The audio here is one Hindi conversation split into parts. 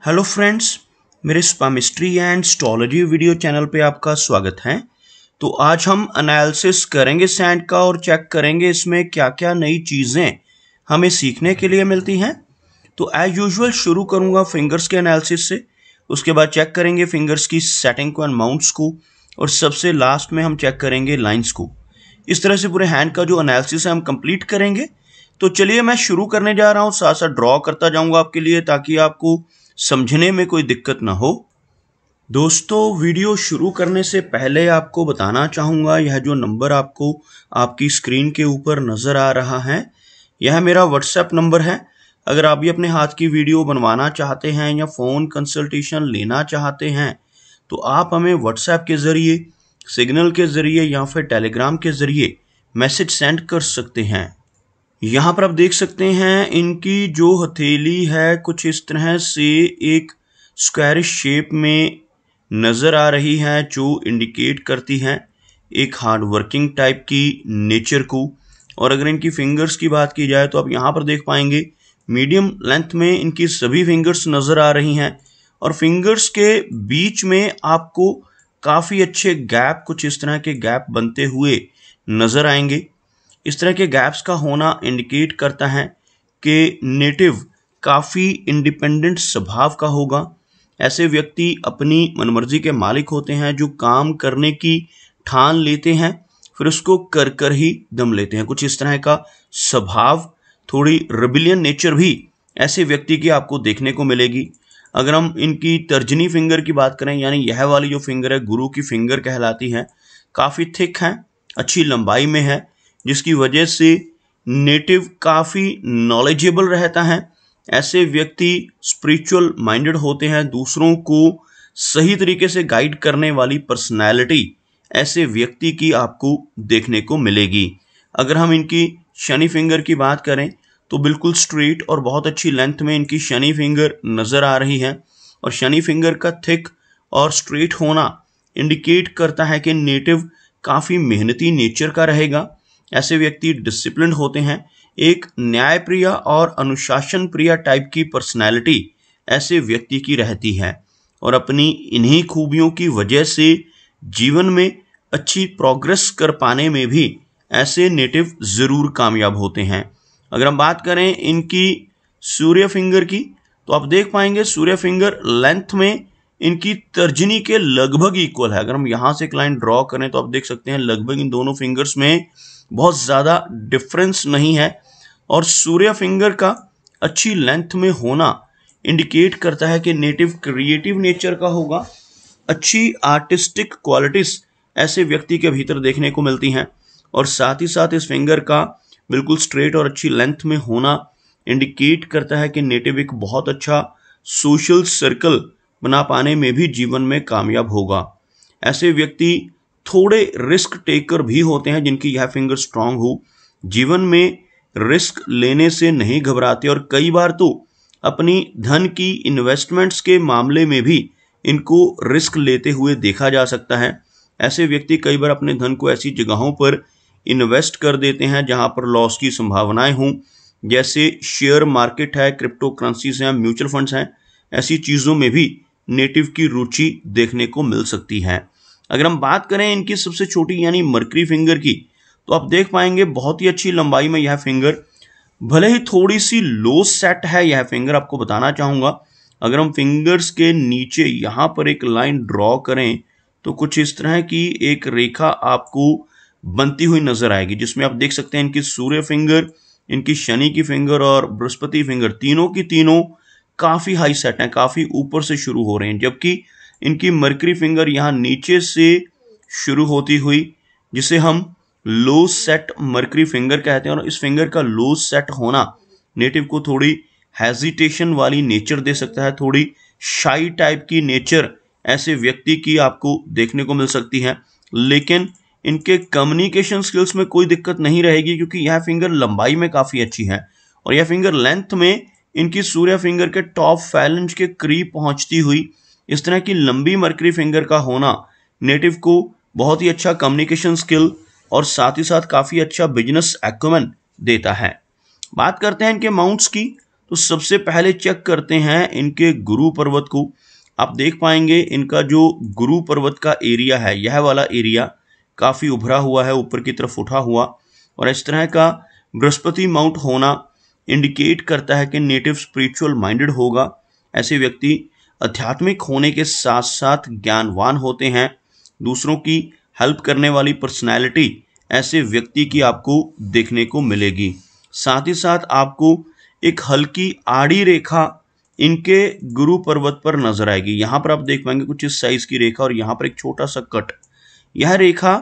हेलो फ्रेंड्स, मेरे स्पामिस्ट्री एंड एस्ट्रोलॉजी वीडियो चैनल पे आपका स्वागत है। तो आज हम एनालिसिस करेंगे सैंड का और चेक करेंगे इसमें क्या क्या नई चीज़ें हमें सीखने के लिए मिलती हैं। तो एज यूजुअल शुरू करूंगा फिंगर्स के एनालिसिस से, उसके बाद चेक करेंगे फिंगर्स की सेटिंग को एंड माउंट्स को, और सबसे लास्ट में हम चेक करेंगे लाइंस को। इस तरह से पूरे हैंड का जो एनालिसिस है हम कंप्लीट करेंगे। तो चलिए मैं शुरू करने जा रहा हूँ, साथ साथ ड्रॉ करता जाऊंगा आपके लिए ताकि आपको समझने में कोई दिक्कत ना हो। दोस्तों, वीडियो शुरू करने से पहले आपको बताना चाहूँगा, यह जो नंबर आपको आपकी स्क्रीन के ऊपर नज़र आ रहा है, यह मेरा व्हाट्सएप नंबर है। अगर आप भी अपने हाथ की वीडियो बनवाना चाहते हैं या फ़ोन कंसल्टेशन लेना चाहते हैं तो आप हमें व्हाट्सएप के ज़रिए, सिग्नल के ज़रिए या फिर टेलीग्राम के ज़रिए मैसेज सेंड कर सकते हैं। यहाँ पर आप देख सकते हैं इनकी जो हथेली है कुछ इस तरह से एक स्क्वायर शेप में नज़र आ रही है, जो इंडिकेट करती है एक हार्ड वर्किंग टाइप की नेचर को। और अगर इनकी फिंगर्स की बात की जाए तो आप यहाँ पर देख पाएंगे मीडियम लेंथ में इनकी सभी फिंगर्स नज़र आ रही हैं, और फिंगर्स के बीच में आपको काफ़ी अच्छे गैप, कुछ इस तरह के गैप बनते हुए नज़र आएंगे। इस तरह के गैप्स का होना इंडिकेट करता है कि नेटिव काफ़ी इंडिपेंडेंट स्वभाव का होगा। ऐसे व्यक्ति अपनी मनमर्जी के मालिक होते हैं, जो काम करने की ठान लेते हैं फिर उसको कर कर ही दम लेते हैं। कुछ इस तरह का स्वभाव, थोड़ी रेबिलियन नेचर भी ऐसे व्यक्ति की आपको देखने को मिलेगी। अगर हम इनकी तर्जनी फिंगर की बात करें, यानी यह वाली जो फिंगर है गुरु की फिंगर कहलाती है, काफ़ी थिक है, अच्छी लंबाई में है, जिसकी वजह से नेटिव काफ़ी नॉलेजेबल रहता है। ऐसे व्यक्ति स्पिरिचुअल माइंडेड होते हैं, दूसरों को सही तरीके से गाइड करने वाली पर्सनैलिटी ऐसे व्यक्ति की आपको देखने को मिलेगी। अगर हम इनकी शनि फिंगर की बात करें तो बिल्कुल स्ट्रेट और बहुत अच्छी लेंथ में इनकी शनि फिंगर नज़र आ रही है, और शनि फिंगर का थिक और स्ट्रेट होना इंडिकेट करता है कि नेटिव काफ़ी मेहनती नेचर का रहेगा। ऐसे व्यक्ति डिसिप्लिन्ड होते हैं, एक न्यायप्रिय और अनुशासन प्रिय टाइप की पर्सनैलिटी ऐसे व्यक्ति की रहती है, और अपनी इन्हीं खूबियों की वजह से जीवन में अच्छी प्रोग्रेस कर पाने में भी ऐसे नेटिव ज़रूर कामयाब होते हैं। अगर हम बात करें इनकी सूर्य फिंगर की तो आप देख पाएंगे सूर्य फिंगर लेंथ में इनकी तर्जनी के लगभग इक्वल है। अगर हम यहाँ से एक लाइन ड्रॉ करें तो आप देख सकते हैं लगभग इन दोनों फिंगर्स में बहुत ज़्यादा डिफरेंस नहीं है, और सूर्य फिंगर का अच्छी लेंथ में होना इंडिकेट करता है कि नेटिव क्रिएटिव नेचर का होगा। अच्छी आर्टिस्टिक क्वालिटीज़ ऐसे व्यक्ति के भीतर देखने को मिलती हैं, और साथ ही साथ इस फिंगर का बिल्कुल स्ट्रेट और अच्छी लेंथ में होना इंडिकेट करता है कि नेटिव एक बहुत अच्छा सोशल सर्कल बना पाने में भी जीवन में कामयाब होगा। ऐसे व्यक्ति थोड़े रिस्क टेकर भी होते हैं जिनकी यह फिंगर स्ट्रांग हो, जीवन में रिस्क लेने से नहीं घबराते, और कई बार तो अपनी धन की इन्वेस्टमेंट्स के मामले में भी इनको रिस्क लेते हुए देखा जा सकता है। ऐसे व्यक्ति कई बार अपने धन को ऐसी जगहों पर इन्वेस्ट कर देते हैं जहां पर लॉस की संभावनाएं हों, जैसे शेयर मार्केट है, क्रिप्टो करेंसीज हैं, म्यूचुअल फंड्स हैं। ऐसी चीज़ों में भी नेटिव की रुचि देखने को मिल सकती है। अगर हम बात करें इनकी सबसे छोटी यानी मरकरी फिंगर की तो आप देख पाएंगे बहुत ही अच्छी लंबाई में यह फिंगर, भले ही थोड़ी सी लो सेट है यह फिंगर, आपको बताना चाहूँगा। अगर हम फिंगर्स के नीचे यहाँ पर एक लाइन ड्रॉ करें तो कुछ इस तरह की एक रेखा आपको बनती हुई नजर आएगी, जिसमें आप देख सकते हैं इनकी सूर्य फिंगर, इनकी शनि की फिंगर और बृहस्पति फिंगर तीनों की तीनों काफ़ी हाई सेट हैं, काफ़ी ऊपर से शुरू हो रहे हैं, जबकि इनकी मरकरी फिंगर यहाँ नीचे से शुरू होती हुई, जिसे हम लो सेट मरकरी फिंगर कहते हैं। और इस फिंगर का लो सेट होना नेटिव को थोड़ी हेजिटेशन वाली नेचर दे सकता है, थोड़ी शाई टाइप की नेचर ऐसे व्यक्ति की आपको देखने को मिल सकती है। लेकिन इनके कम्युनिकेशन स्किल्स में कोई दिक्कत नहीं रहेगी, क्योंकि यह फिंगर लंबाई में काफ़ी अच्छी है, और यह फिंगर लेंथ में इनकी सूर्य फिंगर के टॉप फैलेंज के करीब पहुंचती हुई इस तरह की लंबी मरकरी फिंगर का होना नेटिव को बहुत ही अच्छा कम्युनिकेशन स्किल और साथ ही साथ काफ़ी अच्छा बिजनेस एक्यूमेन देता है। बात करते हैं इनके माउंट्स की तो सबसे पहले चेक करते हैं इनके गुरु पर्वत को। आप देख पाएंगे इनका जो गुरु पर्वत का एरिया है, यह वाला एरिया काफ़ी उभरा हुआ है, ऊपर की तरफ उठा हुआ, और इस तरह का बृहस्पति माउंट होना इंडिकेट करता है कि नेटिव स्पिरिचुअल माइंडेड होगा। ऐसे व्यक्ति आध्यात्मिक होने के साथ साथ ज्ञानवान होते हैं। दूसरों की हेल्प करने वाली पर्सनैलिटी ऐसे व्यक्ति की आपको देखने को मिलेगी। साथ ही साथ आपको एक हल्की आड़ी रेखा इनके गुरु पर्वत पर नजर आएगी। यहाँ पर आप देख पाएंगे कुछ इस साइज की रेखा, और यहाँ पर एक छोटा सा कट। यह रेखा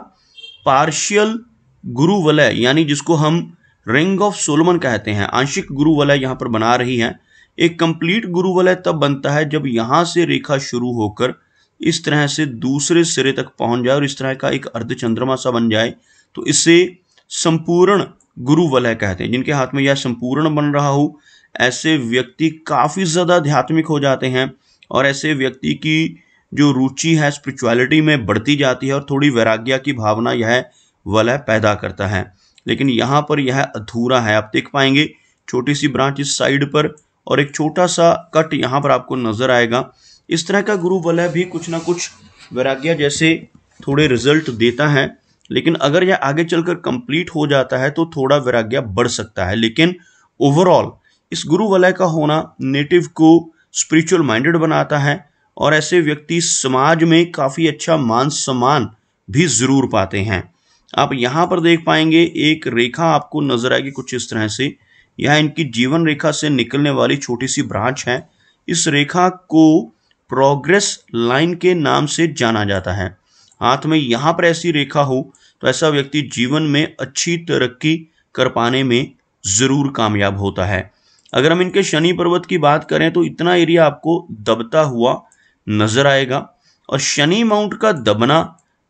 पार्शियल गुरु वलय, यानी जिसको हम रिंग ऑफ सोलोमन कहते हैं, आंशिक गुरु वलय यहाँ पर बना रही है। एक कंप्लीट गुरु वलय तब बनता है जब यहाँ से रेखा शुरू होकर इस तरह से दूसरे सिरे तक पहुंच जाए और इस तरह का एक अर्धचंद्रमा सा बन जाए, तो इसे संपूर्ण गुरु वलय कहते हैं। जिनके हाथ में यह संपूर्ण बन रहा हो, ऐसे व्यक्ति काफ़ी ज़्यादा आध्यात्मिक हो जाते हैं, और ऐसे व्यक्ति की जो रुचि है स्पिरिचुअलिटी में बढ़ती जाती है, और थोड़ी वैराग्य की भावना यह वलय पैदा करता है। लेकिन यहाँ पर यह अधूरा है। आप देख पाएंगे छोटी सी ब्रांच इस साइड पर और एक छोटा सा कट यहाँ पर आपको नजर आएगा। इस तरह का गुरु वलय भी कुछ ना कुछ वैराग्य जैसे थोड़े रिजल्ट देता है, लेकिन अगर यह आगे चलकर कंप्लीट हो जाता है तो थोड़ा वैराग्य बढ़ सकता है। लेकिन ओवरऑल इस गुरु वलय का होना नेटिव को स्पिरिचुअल माइंडेड बनाता है, और ऐसे व्यक्ति समाज में काफ़ी अच्छा मान सम्मान भी ज़रूर पाते हैं। आप यहाँ पर देख पाएंगे एक रेखा आपको नजर आएगी कुछ इस तरह से। यह इनकी जीवन रेखा से निकलने वाली छोटी सी ब्रांच है। इस रेखा को प्रोग्रेस लाइन के नाम से जाना जाता है। हाथ में यहाँ पर ऐसी रेखा हो तो ऐसा व्यक्ति जीवन में अच्छी तरक्की कर पाने में ज़रूर कामयाब होता है। अगर हम इनके शनि पर्वत की बात करें तो इतना एरिया आपको दबता हुआ नजर आएगा, और शनि माउंट का दबना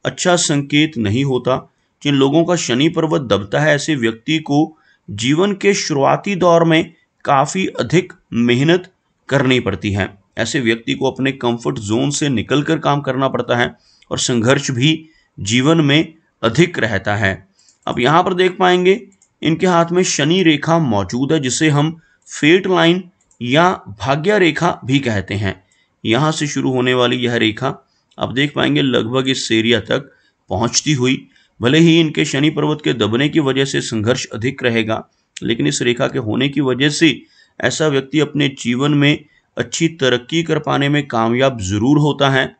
अच्छा संकेत नहीं होता। जिन लोगों का शनि पर्वत दबता है, ऐसे व्यक्ति को जीवन के शुरुआती दौर में काफ़ी अधिक मेहनत करनी पड़ती है। ऐसे व्यक्ति को अपने कंफर्ट जोन से निकलकर काम करना पड़ता है, और संघर्ष भी जीवन में अधिक रहता है। अब यहाँ पर देख पाएंगे इनके हाथ में शनि रेखा मौजूद है, जिसे हम फेट लाइन या भाग्य रेखा भी कहते हैं। यहाँ से शुरू होने वाली यह रेखा आप देख पाएंगे लगभग इस एरिया तक पहुँचती हुई। भले ही इनके शनि पर्वत के दबने की वजह से संघर्ष अधिक रहेगा, लेकिन इस रेखा के होने की वजह से ऐसा व्यक्ति अपने जीवन में अच्छी तरक्की कर पाने में कामयाब ज़रूर होता है,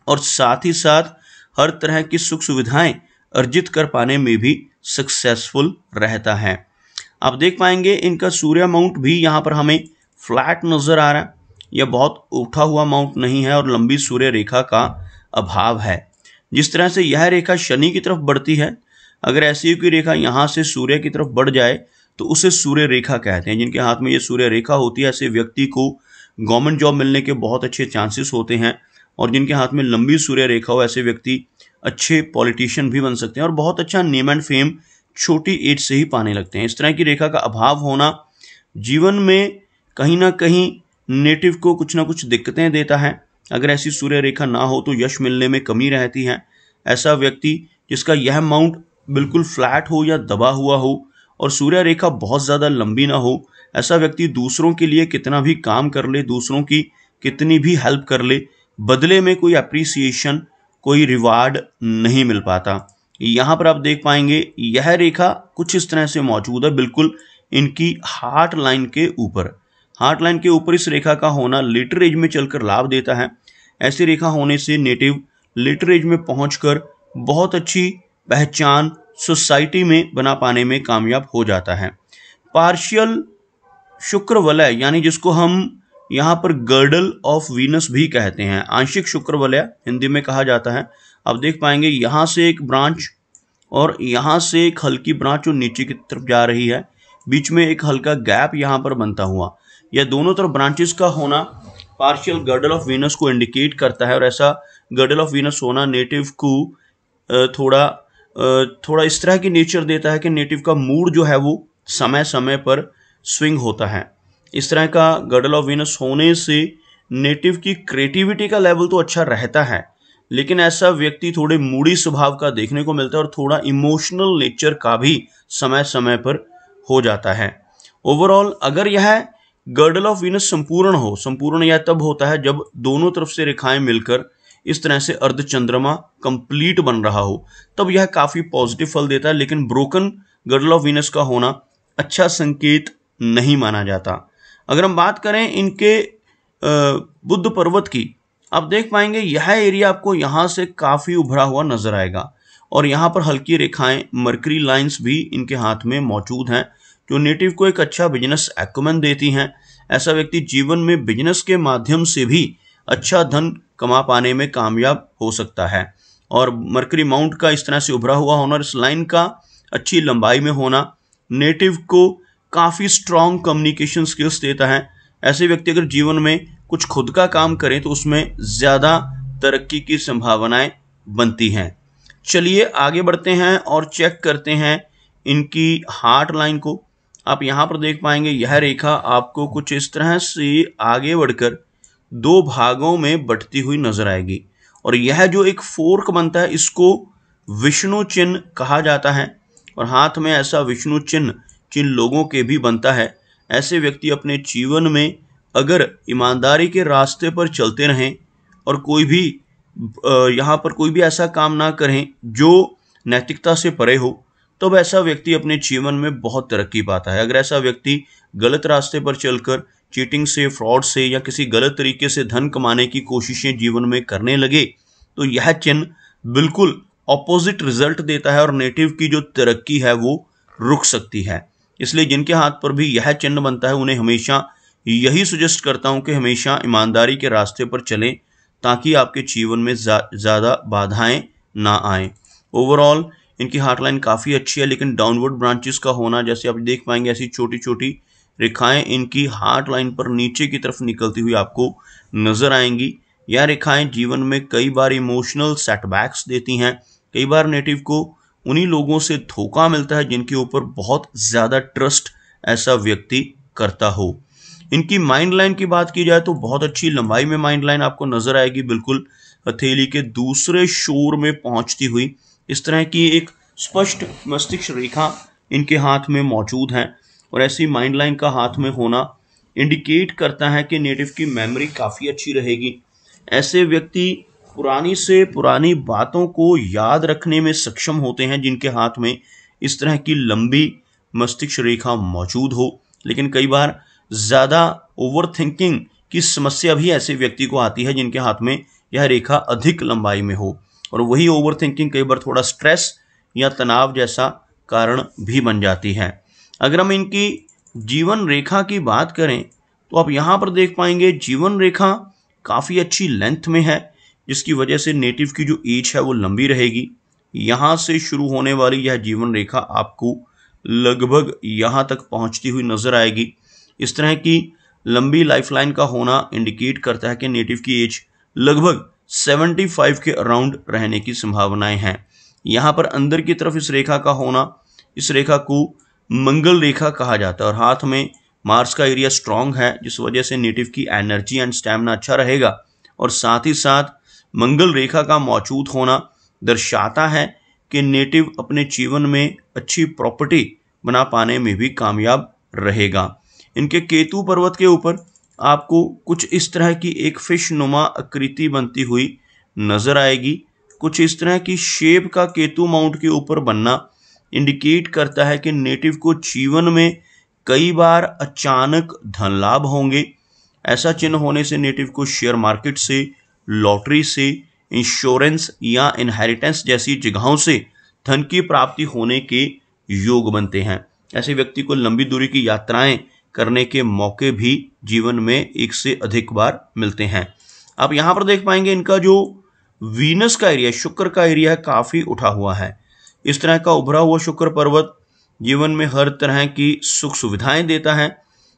और साथ ही साथ हर तरह की सुख सुविधाएं अर्जित कर पाने में भी सक्सेसफुल रहता है। आप देख पाएंगे इनका सूर्य माउंट भी यहाँ पर हमें फ्लैट नज़र आ रहा है। यह बहुत उठा हुआ माउंट नहीं है, और लंबी सूर्य रेखा का अभाव है। जिस तरह से यह रेखा शनि की तरफ बढ़ती है, अगर ऐसी कोई रेखा यहाँ से सूर्य की तरफ बढ़ जाए तो उसे सूर्य रेखा कहते हैं। जिनके हाथ में ये सूर्य रेखा होती है, ऐसे व्यक्ति को गवर्नमेंट जॉब मिलने के बहुत अच्छे चांसेस होते हैं, और जिनके हाथ में लंबी सूर्य रेखा हो, ऐसे व्यक्ति अच्छे पॉलिटिशियन भी बन सकते हैं, और बहुत अच्छा नेम एंड फेम छोटी एज से ही पाने लगते हैं। इस तरह की रेखा का अभाव होना जीवन में कहीं ना कहीं नेटिव को कुछ ना कुछ दिक्कतें देता है। अगर ऐसी सूर्य रेखा ना हो तो यश मिलने में कमी रहती है। ऐसा व्यक्ति जिसका यह माउंट बिल्कुल फ्लैट हो या दबा हुआ हो, और सूर्य रेखा बहुत ज़्यादा लंबी ना हो, ऐसा व्यक्ति दूसरों के लिए कितना भी काम कर ले, दूसरों की कितनी भी हेल्प कर ले, बदले में कोई अप्रिसिएशन, कोई रिवार्ड नहीं मिल पाता। यहाँ पर आप देख पाएंगे यह रेखा कुछ इस तरह से मौजूद है, बिल्कुल इनकी हार्ट लाइन के ऊपर। हार्ट लाइन के ऊपर इस रेखा का होना लेटर एज में चलकर लाभ देता है। ऐसी रेखा होने से नेटिव लेटर एज में पहुंचकर बहुत अच्छी पहचान सोसाइटी में बना पाने में कामयाब हो जाता है। पार्शियल शुक्र वलय, यानी जिसको हम यहाँ पर गर्डल ऑफ वीनस भी कहते हैं, आंशिक शुक्र वलय हिंदी में कहा जाता है। आप देख पाएंगे यहाँ से एक ब्रांच और यहाँ से एक हल्की ब्रांच जो नीचे की तरफ जा रही है, बीच में एक हल्का गैप यहाँ पर बनता हुआ, यह दोनों तरफ ब्रांचेस का होना पार्शियल गर्डल ऑफ वीनस को इंडिकेट करता है। और ऐसा गर्डल ऑफ वीनस होना नेटिव को थोड़ा इस तरह की नेचर देता है कि नेटिव का मूड जो है वो समय समय पर स्विंग होता है। इस तरह का गर्डल ऑफ वीनस होने से नेटिव की क्रिएटिविटी का लेवल तो अच्छा रहता है, लेकिन ऐसा व्यक्ति थोड़े मूडी स्वभाव का देखने को मिलता है, और थोड़ा इमोशनल नेचर का भी समय समय पर हो जाता है। ओवरऑल अगर यह गर्डल ऑफ वीनस संपूर्ण हो, संपूर्ण यह तब होता है जब दोनों तरफ से रेखाएं मिलकर इस तरह से अर्धचंद्रमा कंप्लीट बन रहा हो, तब यह काफी पॉजिटिव फल देता है। लेकिन ब्रोकन गर्डल ऑफ वीनस का होना अच्छा संकेत नहीं माना जाता। अगर हम बात करें इनके बुद्ध पर्वत की, आप देख पाएंगे यह एरिया आपको यहाँ से काफी उभरा हुआ नजर आएगा और यहाँ पर हल्की रेखाएं मर्करी लाइंस भी इनके हाथ में मौजूद हैं, जो नेटिव को एक अच्छा बिजनेस एक्युमेन देती हैं। ऐसा व्यक्ति जीवन में बिजनेस के माध्यम से भी अच्छा धन कमा पाने में कामयाब हो सकता है। और मर्करी माउंट का इस तरह से उभरा हुआ होना, इस लाइन का अच्छी लंबाई में होना नेटिव को काफ़ी स्ट्रॉन्ग कम्युनिकेशन स्किल्स देता है। ऐसे व्यक्ति अगर जीवन में कुछ खुद का काम करें तो उसमें ज़्यादा तरक्की की संभावनाएं बनती हैं। चलिए आगे बढ़ते हैं और चेक करते हैं इनकी हार्ट लाइन को। आप यहाँ पर देख पाएंगे यह रेखा आपको कुछ इस तरह से आगे बढ़कर दो भागों में बंटती हुई नजर आएगी और यह जो एक फोर्क बनता है इसको विष्णु चिन्ह कहा जाता है। और हाथ में ऐसा विष्णु चिन्ह जिन लोगों के भी बनता है, ऐसे व्यक्ति अपने जीवन में अगर ईमानदारी के रास्ते पर चलते रहें और कोई भी यहाँ पर कोई भी ऐसा काम ना करें जो नैतिकता से परे हो, तब ऐसा व्यक्ति अपने जीवन में बहुत तरक्की पाता है। अगर ऐसा व्यक्ति गलत रास्ते पर चलकर चीटिंग से, फ्रॉड से या किसी गलत तरीके से धन कमाने की कोशिशें जीवन में करने लगे तो यह चिन्ह बिल्कुल ऑपोजिट रिजल्ट देता है और नेटिव की जो तरक्की है वो रुक सकती है। इसलिए जिनके हाथ पर भी यह चिन्ह बनता है उन्हें हमेशा यही सजेस्ट करता हूं कि हमेशा ईमानदारी के रास्ते पर चलें ताकि आपके जीवन में ज़्यादा बाधाएं ना आए। ओवरऑल इनकी हार्ट लाइन काफ़ी अच्छी है, लेकिन डाउनवर्ड ब्रांचेस का होना, जैसे आप देख पाएंगे ऐसी छोटी छोटी रेखाएं इनकी हार्ट लाइन पर नीचे की तरफ निकलती हुई आपको नजर आएंगी। यह रेखाएं जीवन में कई बार इमोशनल सेटबैक्स देती हैं। कई बार नेटिव को उन्हीं लोगों से धोखा मिलता है जिनके ऊपर बहुत ज़्यादा ट्रस्ट ऐसा व्यक्ति करता हो। इनकी माइंड लाइन की बात की जाए तो बहुत अच्छी लंबाई में माइंड लाइन आपको नजर आएगी, बिल्कुल हथेली के दूसरे शोर में पहुंचती हुई। इस तरह की एक स्पष्ट मस्तिष्क रेखा इनके हाथ में मौजूद है और ऐसी माइंड लाइन का हाथ में होना इंडिकेट करता है कि नेटिव की मेमोरी काफ़ी अच्छी रहेगी। ऐसे व्यक्ति पुरानी से पुरानी बातों को याद रखने में सक्षम होते हैं जिनके हाथ में इस तरह की लंबी मस्तिष्क रेखा मौजूद हो। लेकिन कई बार ज़्यादा ओवर थिंकिंग की समस्या भी ऐसे व्यक्ति को आती है जिनके हाथ में यह रेखा अधिक लंबाई में हो, और वही ओवर थिंकिंग कई बार थोड़ा स्ट्रेस या तनाव जैसा कारण भी बन जाती है। अगर हम इनकी जीवन रेखा की बात करें तो आप यहाँ पर देख पाएंगे जीवन रेखा काफ़ी अच्छी लेंथ में है, जिसकी वजह से नेटिव की जो एज है वो लंबी रहेगी। यहाँ से शुरू होने वाली यह जीवन रेखा आपको लगभग यहाँ तक पहुँचती हुई नजर आएगी। इस तरह की लंबी लाइफलाइन का होना इंडिकेट करता है कि नेटिव की एज लगभग 75 के अराउंड रहने की संभावनाएं हैं। यहाँ पर अंदर की तरफ इस रेखा का होना, इस रेखा को मंगल रेखा कहा जाता है और हाथ में मार्स का एरिया स्ट्रांग है, जिस वजह से नेटिव की एनर्जी एंड स्टैमिना अच्छा रहेगा। और साथ ही साथ मंगल रेखा का मौजूद होना दर्शाता है कि नेटिव अपने जीवन में अच्छी प्रॉपर्टी बना पाने में भी कामयाब रहेगा। इनके केतु पर्वत के ऊपर आपको कुछ इस तरह की एक फिश नुमा आकृति बनती हुई नजर आएगी। कुछ इस तरह की शेप का केतु माउंट के ऊपर बनना इंडिकेट करता है कि नेटिव को जीवन में कई बार अचानक धन लाभ होंगे। ऐसा चिन्ह होने से नेटिव को शेयर मार्केट से, लॉटरी से, इंश्योरेंस या इनहेरिटेंस जैसी जगहों से धन की प्राप्ति होने के योग बनते हैं। ऐसे व्यक्ति को लंबी दूरी की यात्राएं करने के मौके भी जीवन में एक से अधिक बार मिलते हैं। आप यहाँ पर देख पाएंगे इनका जो वीनस का एरिया, शुक्र का एरिया है, काफ़ी उठा हुआ है। इस तरह का उभरा हुआ शुक्र पर्वत जीवन में हर तरह की सुख सुविधाएं देता है।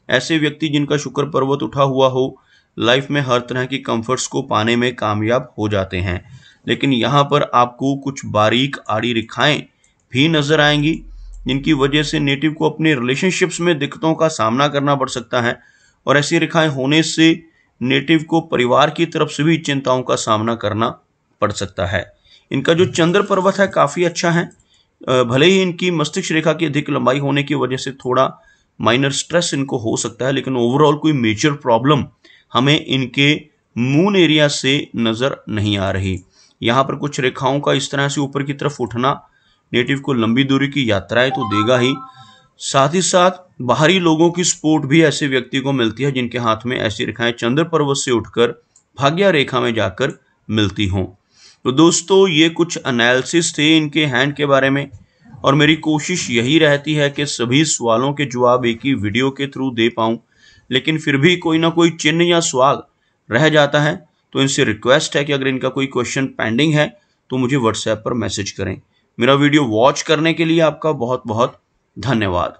ऐसे व्यक्ति जिनका शुक्र पर्वत उठा हुआ हो लाइफ में हर तरह की कंफर्ट्स को पाने में कामयाब हो जाते हैं। लेकिन यहाँ पर आपको कुछ बारीक आड़ी रेखाएं भी नजर आएंगी जिनकी वजह से नेटिव को अपने रिलेशनशिप्स में दिक्कतों का सामना करना पड़ सकता है, और ऐसी रेखाएं होने से नेटिव को परिवार की तरफ से भी चिंताओं का सामना करना पड़ सकता है। इनका जो चंद्र पर्वत है काफ़ी अच्छा है, भले ही इनकी मस्तिष्क रेखा की अधिक लंबाई होने की वजह से थोड़ा माइनर स्ट्रेस इनको हो सकता है, लेकिन ओवरऑल कोई मेजर प्रॉब्लम हमें इनके मून एरिया से नज़र नहीं आ रही। यहाँ पर कुछ रेखाओं का इस तरह से ऊपर की तरफ उठना नेटिव को लंबी दूरी की यात्राएं तो देगा ही, साथ ही साथ बाहरी लोगों की सपोर्ट भी ऐसे व्यक्ति को मिलती है जिनके हाथ में ऐसी रेखाएं चंद्र पर्वत से उठकर भाग्य रेखा में जाकर मिलती हों। तो दोस्तों, ये कुछ एनालिसिस थे इनके हैंड के बारे में, और मेरी कोशिश यही रहती है कि सभी सवालों के जवाब एक ही वीडियो के थ्रू दे पाऊँ, लेकिन फिर भी कोई ना कोई चिन्ह या सवाल रह जाता है। तो इनसे रिक्वेस्ट है कि अगर इनका कोई क्वेश्चन पेंडिंग है तो मुझे व्हाट्सएप पर मैसेज करें। मेरा वीडियो वॉच करने के लिए आपका बहुत बहुत धन्यवाद।